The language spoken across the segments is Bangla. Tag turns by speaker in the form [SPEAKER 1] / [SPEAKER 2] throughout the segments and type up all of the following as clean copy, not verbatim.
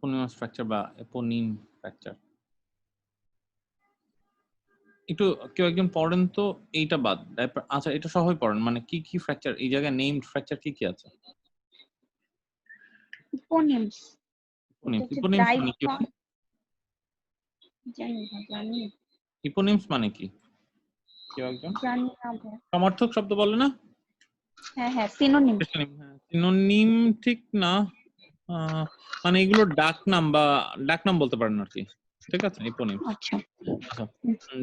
[SPEAKER 1] এপোনিমাস ফ্র্যাকচার বা এপোনিম ফ্র্যাকচার। একটু কেউ একজন পড়েন তো এইটা বাদ। আচ্ছা এটা সহই পড়েন, মানে কি কি ফ্র্যাকচার এই জায়গায় নেমড ফ্র্যাকচার কি কি আছে?
[SPEAKER 2] ইপোনিমস।
[SPEAKER 1] ইপোনিমস মানে কি?
[SPEAKER 2] জানি।
[SPEAKER 1] ইপোনিমস মানে কি? কেউ একজন
[SPEAKER 2] জানি না ভাই।
[SPEAKER 1] সমার্থক শব্দ বলে না?
[SPEAKER 2] হ্যাঁ সিনোনিম।
[SPEAKER 1] সিনোনিম ঠিক না, মানে এগুলো ডাক নাম বলতে পারেন আর কি। ঠিক আছে, ইপোনিমস।
[SPEAKER 2] আচ্ছা।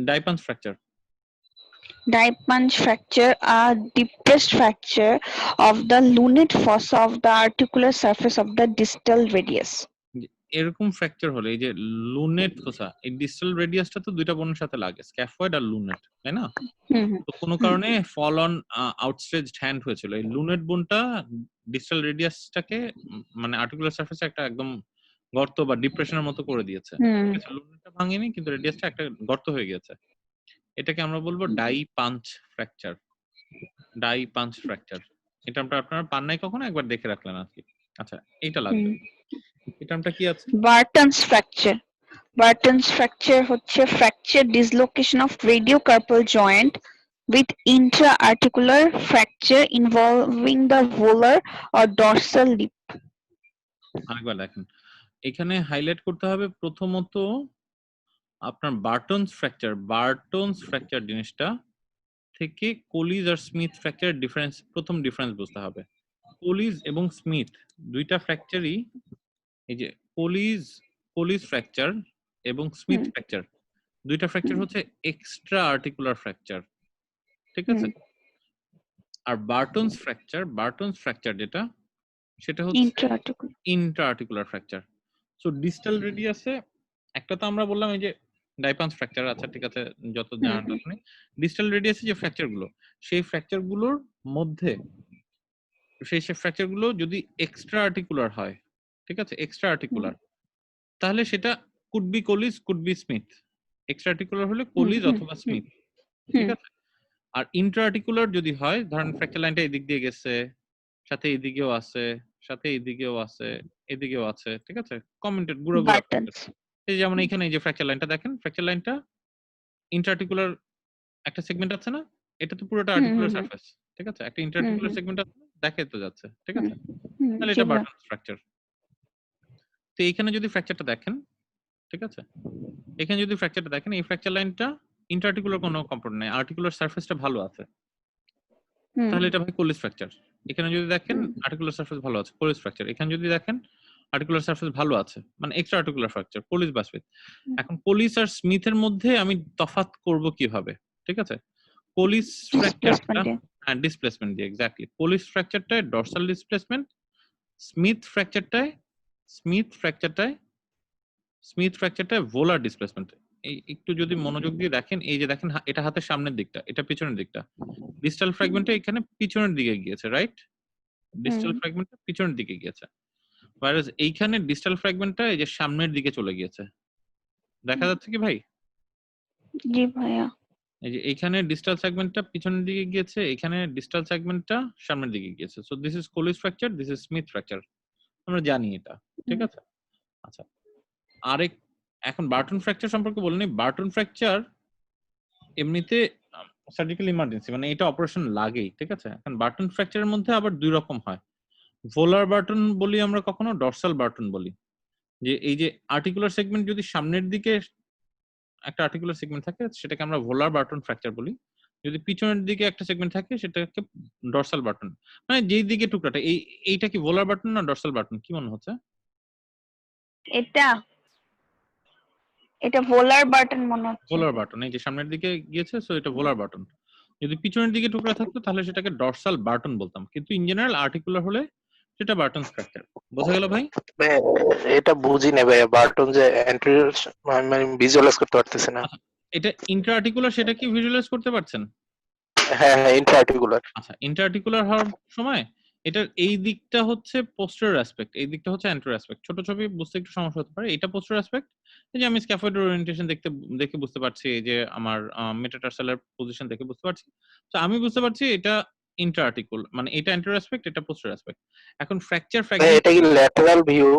[SPEAKER 1] ডাইপান্স fracture.
[SPEAKER 2] Dipens fracture, a depressed fracture of the lunate fossa of the articular surface of the distal radius.
[SPEAKER 1] এরকম ফ্র্যাকচার হলে এই যে লুনেট ফোসা, এই ডিস্টাল রেডিয়াসটা তো দুইটা বোনের সাথে লাগে, স্ক্যাফয়েড আর লুনেট, তাই না? তো কোনো কারণে ফল অন আউটস্ট্রেচড হ্যান্ড হয়েছিল, এই লুনেট বোনটা ডিস্টাল রেডিয়াসটাকে মানে আর্টিকুলার সারফেসে একটা একদম গর্ত বা ডিপ্রেশনের মতো করে দিয়েছে। লুনেটটা ভাঙেনি কিন্তু রেডিয়াসটা একটা গর্ত হয়ে গেছে। এটাকে আমরা বলবো die punch fracture. Die punch fracture এটা আপনারা পান নাই কখনো, একবার দেখে রাখলেন আর কি। আচ্ছা এইটা লাগবে। এটা আমরা কি আছে?
[SPEAKER 2] Barton's fracture. বার্টনস ফ্র্যাকচার হচ্ছে fracture dislocation of radiocarpal joint with intra-articular fracture involving the volar or dorsal lip.
[SPEAKER 1] আরেকবার দেখেন, এখানে হাইলাইট করতে হবে প্রথমত আপনার বার্টনস ফ্র্যাকচার জিনিসটা থেকে কোলিজ আর স্মিথ ফ্র্যাকচার প্রথম ডিফারেন্স বুঝতে হবে। কোলিজ এবং স্মিথ দুইটা ফ্র্যাকচারই, এই যে কোলিজ ফ্র্যাকচার এবং স্মিথ ফ্র্যাকচার দুইটা ফ্র্যাকচার হচ্ছে এক্সট্রা আর্টিকুলার ফ্র্যাকচার, ঠিক আছে? আর বার্টনস ফ্র্যাকচার যেটা সেটা হচ্ছে intra articular fracture. So distal রেডিয়াসে একটা তো আমরা বললাম এই যে ডাইপান্স ফ্র্যাকচার, আচ্ছা ঠিক আছে, যত জানাটা আপনি ডিস্টাল রেডিয়াসে যে ফ্র্যাকচার গুলো, সেই ফ্র্যাকচার গুলোর মধ্যে সেই ফ্র্যাকচার গুলো যদি এক্সট্রা আর্টিকুলার হয়, ঠিক আছে, এক্সট্রা আর্টিকুলার, তাহলে সেটা could be Colles could be Smith. Extra articular হলে কোলিজ অথবা স্মিথ, ঠিক আছে? আর ইন্ট্রা আর্টিকুলার যদি হয়, ধরেন ফ্র্যাকচার লাইনটা এদিক দিয়ে গেছে, সাথে এদিকেও আছে, সাথে এদিকেও আছে, এদিকেও আছে, ঠিক আছে, কমেন্টেড গুঁড়ো এই যেমন এখানে এই যে ফ্র্যাকচার লাইনটা দেখেন, ফ্র্যাকচার লাইনটা ইন্ট্রাআর্টিকুলার একটা সেগমেন্ট আছে না, এটা তো পুরোটা আর্টিকুলার সারফেস, ঠিক আছে, একটা ইন্ট্রাআর্টিকুলার সেগমেন্ট আছে, দেখে তো যাচ্ছে, ঠিক আছে, তাহলে এটা বার্টনস ফ্র্যাকচার। তো এখানে যদি ফ্র্যাকচারটা দেখেন, ঠিক আছে, এখানে যদি ফ্র্যাকচারটা দেখেন, এই ফ্র্যাকচার লাইনটা ইন্ট্রাআর্টিকুলার কোনো কম্পোনেন্ট নাই, আর্টিকুলার সারফেসটা ভালো আছে, তাহলে এটা ভাই কোলিজ ফ্র্যাকচার। এখানে যদি দেখেন আর্টিকুলার সারফেস ভালো আছে, কোলিজ ফ্র্যাকচার। এখানে যদি দেখেন আর্টিকুলার সারফেস ভালো আছে, মানে এক্সট্রা আর্টিকুলার ফ্র্যাকচার, কোলিজ বা স্মিথ। এখন কোলিজ আর স্মিথের মধ্যে আমি তফাৎ করব কিভাবে, ঠিক আছে? কোলিজ ফ্র্যাকচারটা ডিসপ্লেসমেন্ট দিয়ে, এক্স্যাক্টলি। কোলিজ ফ্র্যাকচারটায় ডরসাল ডিসপ্লেসমেন্ট, স্মিথ ফ্র্যাকচারটায় ভোলার ডিসপ্লেসমেন্ট। এই একটু যদি মনোযোগ দিয়ে দেখেন, এই যে দেখেন এটা হাতের সামনের দিকটা, এটা পিছনের দিকটা, ডিস্টাল ফ্র্যাগমেন্টটা এখানে পিছনের দিকে গিয়েছে, রাইট? ডিস্টাল ফ্র্যাগমেন্টটা পিছনের দিকে গিয়েছে, whereas এইখানে ডিস্টাল ফ্র্যাগমেন্টটা এই যে সামনের দিকে চলে গিয়েছে। দেখা যাচ্ছে কি ভাই?
[SPEAKER 2] জি ভাইয়া।
[SPEAKER 1] এই যে এইখানে ডিস্টাল সেগমেন্টটা পিছনের দিকে গিয়েছে, এখানে ডিস্টাল সেগমেন্টটা সামনের দিকে গিয়েছে। So this is Colles fracture, this is Smith fracture, আমরা জানি এটা, ঠিক আছে? আচ্ছা, এখন বার্টন ফ্র্যাকচার সম্পর্কে বলিনি। বার্টন ফ্র্যাকচার এমনিতে সার্জিক্যাল ইমার্জেন্সি, মানে এটা অপারেশন লাগেই, ঠিক আছে? এখন বার্টন ফ্র্যাকচারের মধ্যে আবার দুই রকম হয়, ভোলার বার্টন বলি আমরা কখনো, ডরসাল বার্টন বলি। যে এই যে আর্টিকুলার সেগমেন্ট যদি সামনের দিকে একটা আর্টিকুলার সেগমেন্ট থাকে, সেটাকে আমরা ভোলার বার্টন ফ্র্যাকচার বলি। যদি পিছনের দিকে একটা সেগমেন্ট থাকে, সেটাকে ডরসাল বার্টন। মানে যেই দিকে টুকরাটা, এইটা কি ভোলার বার্টন না ডরসাল বার্টন, কি মনে হচ্ছে?
[SPEAKER 2] এটা ভোলার বাটন মনে হচ্ছে।
[SPEAKER 1] ভোলার বাটন, এই যে সামনের দিকে গিয়েছে, সো এটা ভোলার বাটন। যদি পিছনের দিকে টুকরা থাকতো তাহলে সেটাকে ডরসাল বাটন বলতাম, কিন্তু ইন জেনারেল আর্টিকুলার হলে সেটা বাটন ফ্র্যাকচার। বোঝা গেল ভাই?
[SPEAKER 3] এটা বুঝি না ভাই, বাটন যে অ্যান্টেরিয়র মানে ভিজুয়ালাইজ করতে পারতেছি না।
[SPEAKER 1] এটা ইন্ট্রা আর্টিকুলার, সেটা কি ভিজুয়ালাইজ করতে পারছেন?
[SPEAKER 3] হ্যাঁ, ইন্ট্রা আর্টিকুলার।
[SPEAKER 1] আচ্ছা, ইন্ট্রা আর্টিকুলার হওয়ার সময় এটার এই দিকটা হচ্ছে পোস্টেরিয়র অ্যাসপেক্ট, এই দিকটা হচ্ছে অ্যান্টেরিয়র অ্যাসপেক্ট। ছোট ছবি বুঝতে একটু সমস্যা হতে পারে। এটা পোস্টেরিয়র অ্যাসপেক্ট, এই যে আমি স্ক্যাফোল্ডের ওরিয়েন্টেশন দেখে বুঝতে পারছি, এই যে আমার মেটাটার্সালের পজিশন দেখে বুঝতে পারছি। তো আমি বুঝতে পারছি এটা ইন্ট্রা আর্টিকুল, মানে এটা অ্যান্টেরিয়র অ্যাসপেক্ট, এটা পোস্টেরিয়র অ্যাসপেক্ট। এখন ফ্র্যাকচার
[SPEAKER 3] এটা কি ল্যাটারাল ভিউ?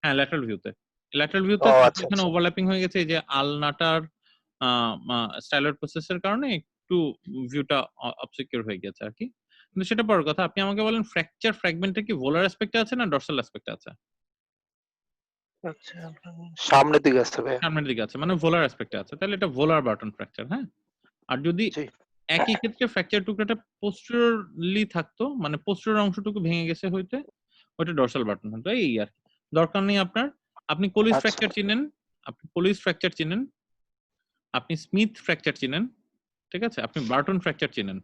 [SPEAKER 1] হ্যাঁ, ল্যাটারাল ভিউতে। ল্যাটারাল ভিউতে
[SPEAKER 3] ও
[SPEAKER 1] তারপর
[SPEAKER 3] আচ্ছা
[SPEAKER 1] এখানে
[SPEAKER 3] আচ্ছা
[SPEAKER 1] ওভারল্যাপিং হয়ে গেছে এই যে আলনাটার স্টাইলয়েড প্রসেসের কারণে একটু ভিউটা অবসিকিউর হয়ে গেছে আর কি। কিন্তু সেটা বড় কথা, আপনি আমাকে বলেন ফ্র্যাকচার ফ্র্যাগমেন্টটা কি ভোলার অ্যাসপেক্টে আছে না ডরসাল অ্যাসপেক্টে আছে?
[SPEAKER 3] আচ্ছা সামনের দিকে আছে ভাইয়া।
[SPEAKER 1] সামনের দিকে আছে, মানে ভোলার অ্যাসপেক্টে আছে, তাহলে এটা ভোলার বাটন ফ্র্যাকচার। হ্যাঁ, আর যদি
[SPEAKER 3] জি
[SPEAKER 1] একই ক্ষেত্রে ফ্র্যাকচার টুকরাটা পোস্টেরিয়রলি থাকতো, মানে পোস্টেরিয়র অংশটুকু ভেঙে গেছে হইতে, ওটা ডরসাল বাটন হতো। এই আর কি। দরকার নেই আপনার। আপনি কোলিস
[SPEAKER 3] আচ্ছা
[SPEAKER 1] ফ্র্যাকচার চিনেন, আপনি কোলিস ফ্র্যাকচার চিনেন, আপনি স্মিথ ফ্র্যাকচার চিনেন, ঠিক আছে? আপনি বার্টন ফ্র্যাকচার চিনেন,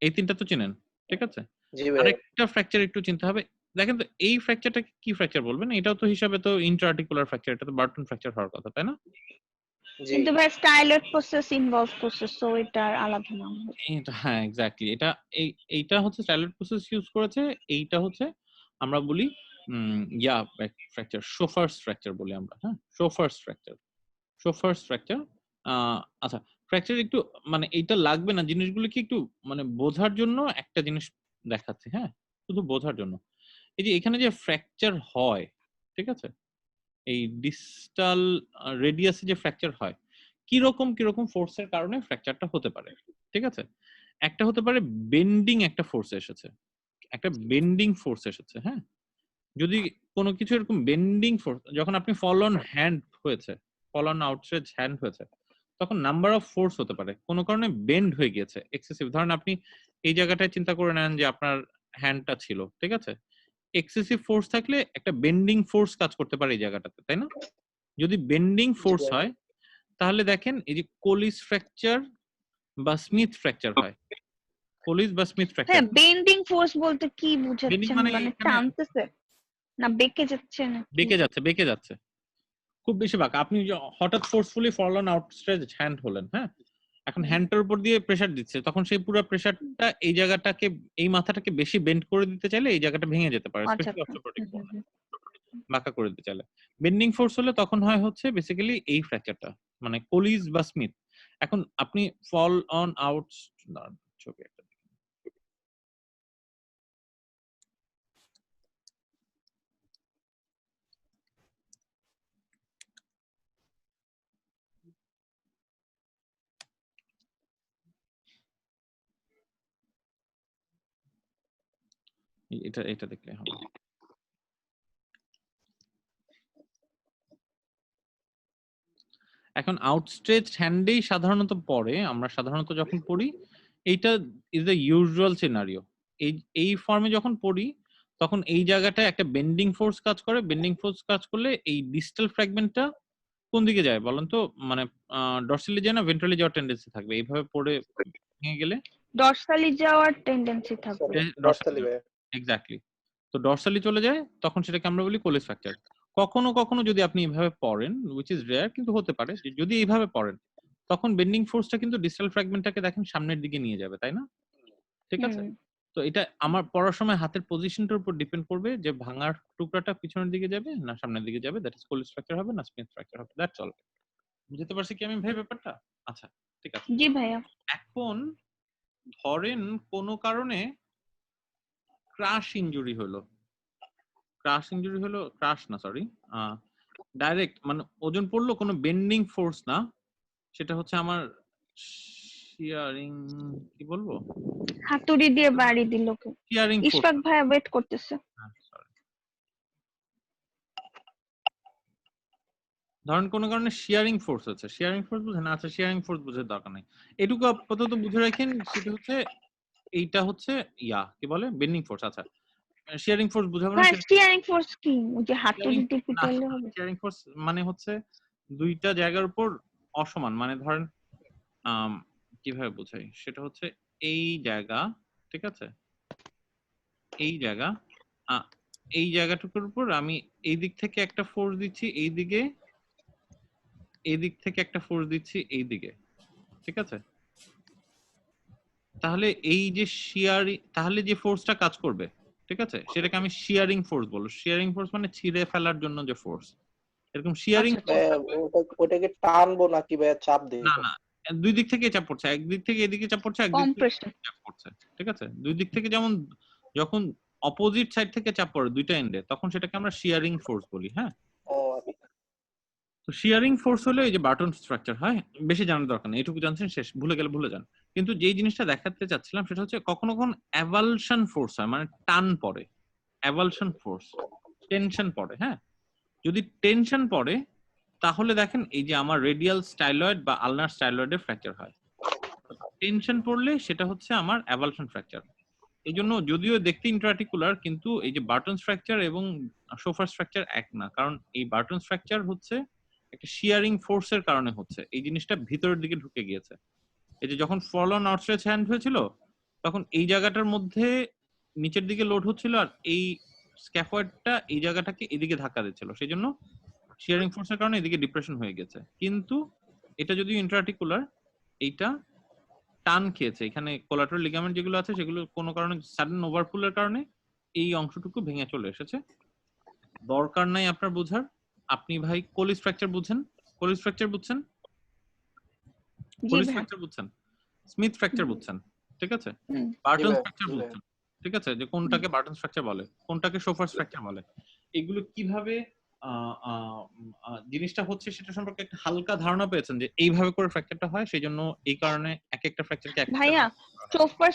[SPEAKER 1] এই তিনটা তো চিনেন, ঠিক আছে?
[SPEAKER 3] জি ভাইয়া।
[SPEAKER 1] আরেকটা ফ্র্যাকচার একটু চিনতে হবে। দেখেন তো এই ফ্র্যাকচারটাকে কি ফ্র্যাকচার বলবেন? এটাও তো হিসাবে তো ইন্ট্রা-আর্টিকুলার ফ্র্যাকচার, এটা তো বার্টন ফ্র্যাকচার হওয়ার কথা, তাই না?
[SPEAKER 3] জি
[SPEAKER 2] কিন্তু ভাই স্টাইলয়েড প্রসেস ইনভলভ করছে, সো এটার আলাদা নাম।
[SPEAKER 1] এটা হ্যাঁ, এক্স্যাক্টলি। এটা এইটা হচ্ছে স্টাইলয়েড প্রসেস ইউজ করেছে, এইটা হচ্ছে আমরা বলি ফ্র্যাকচার, শোফার্স ফ্র্যাকচার বলি আমরা। হ্যাঁ, শোফার্স ফ্র্যাকচার, শোফার্স ফ্র্যাকচার। আচ্ছা, ফ্র্যাকচার একটু মানে এইটা লাগবে না, জিনিসগুলো কি একটু মানে বোঝার জন্য একটা জিনিস দেখাচ্ছি। হ্যাঁ, শুধু বোঝার জন্য। এই যে এখানে যে ফ্র্যাকচার হয়, ঠিক আছে? এই ডিস্টাল রেডিয়াসে যে ফ্র্যাকচার হয়, কিরকম কিরকম ফোর্সের কারণে ফ্র্যাকচারটা হতে পারে, ঠিক আছে? একটা হতে পারে বেন্ডিং একটা ফোর্স এসেছে, একটা বেন্ডিং ফোর্স এসেছে। হ্যাঁ, যদি কোনো কিছু এরকম বেন্ডিং ফোর্স, যখন আপনি ফল অন হ্যান্ড হয়েছে, ফল অন আউটস্ট্রেচ হ্যান্ড হয়েছে, তখন নাম্বার অফ ফোর্স হতে পারে, কোনো কারণে বেন্ড হয়ে গিয়েছে এক্সেসিভ। ধরেন আপনি এই জায়গাটায় চিন্তা করে নেন যে আপনার হ্যান্ডটা ছিল, ঠিক আছে? এক্সেসিভ ফোর্স থাকলে একটা বেন্ডিং ফোর্স কাজ করতে পারে এই জায়গাটাতে, তাই না? যদি বেন্ডিং
[SPEAKER 3] জি
[SPEAKER 1] ফোর্স
[SPEAKER 3] ভাইয়া।
[SPEAKER 1] হয়, তাহলে দেখেন এই যে কোলিস ফ্র্যাকচার বা স্মিথ ফ্র্যাকচার হয়, কোলিস বা স্মিথ ফ্র্যাকচার।
[SPEAKER 2] হ্যাঁ, বেন্ডিং ফোর্স বলতে কি
[SPEAKER 1] বেন্ডিং
[SPEAKER 2] বুঝাচ্ছেন?
[SPEAKER 1] মানে
[SPEAKER 2] মানে
[SPEAKER 1] এখানে
[SPEAKER 2] টানতেছে না বেঁকে যাচ্ছে নাকি?
[SPEAKER 1] বেঁকে যাচ্ছে, বেঁকে যাচ্ছে, খুব বেশি বাঁকা। আপনি হঠাৎ ফোর্সফুলি ফল অন আউটস্ট্রেচ হ্যান্ড হলেন, হ্যাঁ, এখন হ্যান্ডটার উপর দিয়ে প্রেসার দিচ্ছে, তখন সেই পুরো প্রেসারটা এই জায়গাটাকে, এই মাথাটাকে বেশি বেন্ড করে দিতে চাইলে এই জায়গাটা ভেঙে যেতে পারে,
[SPEAKER 2] আচ্ছা
[SPEAKER 1] স্পেশালি
[SPEAKER 2] আচ্ছা।
[SPEAKER 1] অর্থোপেডিক
[SPEAKER 2] হুম, হুম, হুম।
[SPEAKER 1] বাঁকা করে দিতে চাইলে। বেন্ডিং ফোর্স হলে তখন হয় হচ্ছে বেসিক্যালি এই ফ্র্যাকচারটা, মানে কোলিস বা স্মিথ। এখন আপনি ফল অন আউট, ছবি একটা এটা এটা দেখলে হবে। এখন আউটস্ট্রেচ হ্যান্ডেই সাধারণত পড়ে, আমরা সাধারণত যখন পড়ি, এইটা ইজ দ্য ইউজুয়াল সিনারিও। এই ফর্মে যখন পড়ি, তখন এই জায়গাটায় একটা বেন্ডিং ফোর্স কাজ করে, বেন্ডিং ফোর্স কাজ করলে এই ডিস্টাল ফ্র্যাগমেন্টটা কোন দিকে যায় বলেন তো? মানে ডরসালি যায় না ভেন্ট্রালি যাওয়ার টেন্ডেন্সি থাকবে, এইভাবে পড়ে ভেঙে গেলে
[SPEAKER 2] ডরসালি যাওয়ার টেন্ডেন্সি থাকবে।
[SPEAKER 1] ডরসালি
[SPEAKER 3] দশতলি ভাইয়া।
[SPEAKER 1] এক্স্যাক্টলি। তো ডরসালি চলে যায়, তখন সেটাকে আমরা বলি কোলিস ফ্র্যাকচার। কখনো কখনো যদি আপনি এভাবে পড়েন, উইচ ইজ রেয়ার, কিন্তু হতে পারে যে যদি এইভাবে পড়েন, তখন বেন্ডিং ফোর্সটা কিন্তু ডিস্টাল ফ্র্যাগমেন্টটাকে দেখেন সামনের দিকে নিয়ে যাবে, তাই না? ঠিক আছে?
[SPEAKER 2] হুম।
[SPEAKER 1] তো এটা আমার পড়ার সময় হাতের পজিশনটার উপর ডিপেন্ড করবে যে ভাঙার টুকরাটা পিছনের দিকে যাবে না সামনের দিকে যাবে, দ্যাট ইজ কোলিস ফ্র্যাকচার হবে না স্মিথ ফ্র্যাকচার হবে, দ্যাটস অল। বুঝতে পারছি কি আমি ভাই ব্যাপারটা? আচ্ছা, ঠিক আছে।
[SPEAKER 2] জি ভাইয়া।
[SPEAKER 1] এখন ধরেন কোনো কারণে ক্রাশ ইনজুরি হলো, ক্রাশ না সরি, ডাইরেক্ট মানে ওজন পড়লো, কোনো বেন্ডিং ফোর্স না, সেটা হচ্ছে আমার শিয়ারিং, কি বলবো,
[SPEAKER 2] হাতুড়ি দিয়ে বাড়ি দিল কে?
[SPEAKER 1] শিয়ারিং ফোর্স।
[SPEAKER 2] ইশফাক ভাইয়া ওয়েট করতেছে।
[SPEAKER 1] ধরেন কোনো কারণে শিয়ারিং ফোর্স আছে, শিয়ারিং ফোর্স বুঝেন? আচ্ছা, শিয়ারিং ফোর্স বুঝার দরকার নেই, এটুকু আপাতত বুঝে রাখেন, সেটা হচ্ছে এইটা হচ্ছে কি বলে বেন্ডিং ফোর্স। আচ্ছা, শিয়ারিং ফোর্স বুঝাবো না,
[SPEAKER 2] ভাই স্টিয়ারিং ফোর্স কি? ওই যে
[SPEAKER 1] শিয়ারিং
[SPEAKER 2] হাতুড়ি দিয়ে পিটাইলে হবে?
[SPEAKER 1] শিয়ারিং ফোর্স মানে হচ্ছে দুইটা জায়গার উপর অসমান, মানে ধরেন কিভাবে বোঝাই, সেটা হচ্ছে এই জায়গা, ঠিক আছে, এই জায়গা, আহ, এই জায়গাটুকুর উপর আমি এই দিক থেকে একটা ফোর্স দিচ্ছি, এই দিকে, এই দিক থেকে একটা ফোর্স দিচ্ছি এই দিকে, ঠিক আছে? তাহলে এই যে তাহলে যে ফোর্সটা কাজ করবে, ঠিক আছে, সেটাকে আমি শিয়ারিং ফোর্স বলবো। শিয়ারিং ফোর্স মানে ছিঁড়ে ফেলার জন্য যে ফোর্স, এরকম শিয়ারিং
[SPEAKER 2] আচ্ছা আচ্ছা।
[SPEAKER 1] ফোর্স।
[SPEAKER 3] ওটাকে টানবো নাকি ভাইয়া চাপ
[SPEAKER 1] না
[SPEAKER 3] দিব?
[SPEAKER 1] না, দুই দিক থেকে চাপ পড়ছে, একদিক থেকে এদিকে চাপ পড়ছে, একদিক থেকে
[SPEAKER 2] কম্প্রেশন।
[SPEAKER 1] চাপ পড়ছে, ঠিক আছে? দুই দিক থেকে, যেমন যখন অপোজিট সাইড থেকে চাপ পড়ে দুইটা এন্ডে, তখন সেটাকে আমরা শিয়ারিং ফোর্স বলি। হ্যাঁ,
[SPEAKER 3] ও আচ্ছা।
[SPEAKER 1] তো শিয়ারিং ফোর্স হলো এই যে বাটন স্ট্রাকচার, হয় বেশি জানার দরকার নেই, এটুকু জানছেন শেষ, ভুলে গেলে ভুলে যান। কিন্তু যেই জিনিসটা দেখাতে চাচ্ছিলাম সেটা হচ্ছে কখনো কখনো অ্যাভালশন ফোর্স হয়, মানে টান পড়ে, অ্যাভালশন ফোর্স, টেনশন পড়ে। হ্যাঁ, যদি টেনশন পড়ে তাহলে দেখেন এই যে আমার রেডিয়াল স্টাইলয়েড বা আলনার স্টাইলয়েডের ফ্র্যাকচার হয়। টেনশন পড়লে সেটা হচ্ছে আমার অ্যাভালশন ফ্র্যাকচার। এই জন্য যদিও দেখতে ইন্ট্রাআর্টিকুলার, কিন্তু এই যে বাটন ফ্র্যাকচার এবং সোফার ফ্র্যাকচার এক না, কারণ এই বাটন ফ্র্যাকচার হচ্ছে একটা শিয়ারিং ফোর্সের কারণে হচ্ছে, এই জিনিসটা ভিতরের দিকে ঢুকে গিয়েছে। এই যে যখন ফল অন আউটস্ট্রেচ হ্যান্ড হয়েছিল তখন এই জায়গাটার মধ্যে নিচের দিকে লোড হচ্ছিল, আর এই স্ক্যাফয়েডটা এই জায়গাটাকে এদিকে ধাক্কা দিচ্ছিল, সেই জন্য শিয়ারিং ফোর্সের কারণে এদিকে ডিপ্রেশন হয়ে গেছে। কিন্তু এটা যদি ইন্ট্রাআর্টিকুলার, এইটা টান খেয়েছে, এখানে কোলাটারাল লিগামেন্ট যেগুলো আছে সেগুলো কোনো কারণে সাডেন ওভারপুলের কারণে এই অংশটুকু ভেঙে চলে এসেছে। দরকার নাই আপনার বোঝার, আপনি ভাই কোলিস ফ্র্যাকচার বুঝছেন, কোলিস ফ্র্যাকচার বুঝছেন,
[SPEAKER 2] জি
[SPEAKER 1] কোলিস
[SPEAKER 2] ভাই।
[SPEAKER 1] ফ্র্যাকচার বুঝছেন, স্মিথ ফ্র্যাকচার বুঝছেন, ঠিক আছে,
[SPEAKER 2] হুম।
[SPEAKER 1] বার্টন
[SPEAKER 3] ভাইয়া,
[SPEAKER 1] ফ্র্যাকচার
[SPEAKER 3] জি ভাইয়া।
[SPEAKER 1] বুঝছেন, ঠিক আছে, যে কোনটাকে বার্টন ফ্র্যাকচার বলে, কোনটাকে সোফার ফ্র্যাকচার বলে, এগুলো কিভাবে জিনিসটা হচ্ছে সেটা সম্পর্কে একটা হালকা ধারণা পেয়েছেন যে এইভাবে করে ফ্র্যাকচারটা হয়, সেই জন্য এই কারণে এক একটা ফ্র্যাকচারকে এক একটা
[SPEAKER 2] ভাইয়া, সোফার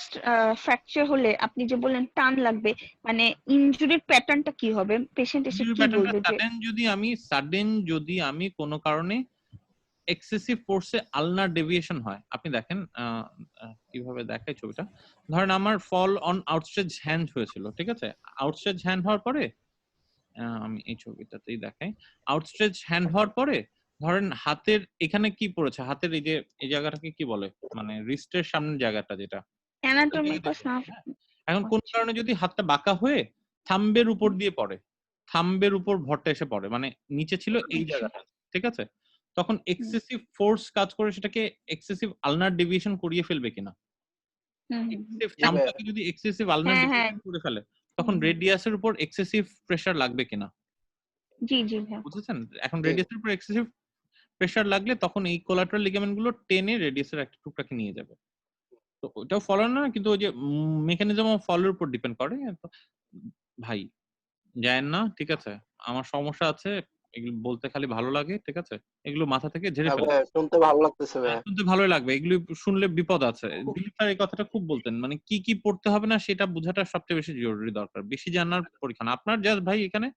[SPEAKER 2] ফ্র্যাকচার হলে আপনি যে বললেন টান লাগবে, মানে ইনজুরির প্যাটার্নটা কি হবে? পেশেন্ট এসে
[SPEAKER 1] ইনজুরি
[SPEAKER 2] কি
[SPEAKER 1] প্যাটার্নটা
[SPEAKER 2] বলবে যে
[SPEAKER 1] সাডেন যদি আমি কোনো কারণে এক্সেসিভ ফোর্সে আলনার ডেভিয়েশন হয়, আপনি দেখেন কিভাবে দেখায় ছবিটা, ধরেন আমার ফল অন আউটস্ট্রেচ হ্যান্ড হয়েছিল, ঠিক আছে, আউটস্ট্রেচ হ্যান্ড হওয়ার পরে আমি এই ছবিটাতেই দেখাই, আউটস্ট্রেচ হ্যান্ড হওয়ার পরে ধরেন হাতের এখানে কি পড়েছে, হাতের এই যে এই জায়গাটাকে কি বলে, মানে রিস্টের সামনের জায়গাটা যেটা,
[SPEAKER 2] অ্যানাটমিক্যাল স্নাফ?
[SPEAKER 1] এখন কোন কারণে যদি হাতটা বাঁকা হয়ে থাম্বের উপর দিয়ে পড়ে, থাম্বের উপর ভরটা এসে পড়ে, মানে নিচে ছিল এই জায়গাটা, ঠিক আছে, তখন এক্সেসিভ ফোর্স কাজ করে সেটাকে এক্সেসিভ আলনার ডেভিয়েশন করিয়ে ফেলবে কিনা, এক্সেসিভ
[SPEAKER 3] জি ভাইয়া।
[SPEAKER 1] থাম্বটাকে যদি এক্সেসিভ আলনার
[SPEAKER 2] হ্যাঁ,
[SPEAKER 1] ডেভিয়েশন করে ফেলে তখন রেডিয়াসের উপর এক্সেসিভ প্রেসার লাগবে কিনা,
[SPEAKER 2] জি জি ভাইয়া।
[SPEAKER 1] বুঝেছেন? এখন
[SPEAKER 3] জি।
[SPEAKER 1] রেডিয়াসের উপর এক্সেসিভ প্রেসার লাগলে তখন এই কোলাটারাল লিগামেন্ট গুলো টেনে রেডিয়াসের একটা টুকরাকে নিয়ে যাবে। তো ওটাও ফলো না, কিন্তু ওই যে মেকানিজম অফ ফলোর উপর ডিপেন্ড করে। তো ভাই যায়েন না, ঠিক আছে, আমার সমস্যা আছে, এগুলো বলতে খালি ভালো লাগে, ঠিক আছে, এগুলো মাথা থেকে ঝেড়ে
[SPEAKER 3] হ্যাঁ
[SPEAKER 1] ফেলে।
[SPEAKER 3] ভাইয়া, শুনতে ভালো লাগতেছে ভাইয়া।
[SPEAKER 1] শুনতে ভালোই লাগবে, এগুলো শুনলে বিপদ আছে। দিলীপ স্যার এই কথাটা খুব বলতেন, মানে কি কি পড়তে হবে না সেটা বোঝাটা সবচেয়ে বেশি জরুরি দরকার, বেশি জানার পরীক্ষা না। আপনার জাস্ট ভাই এখানে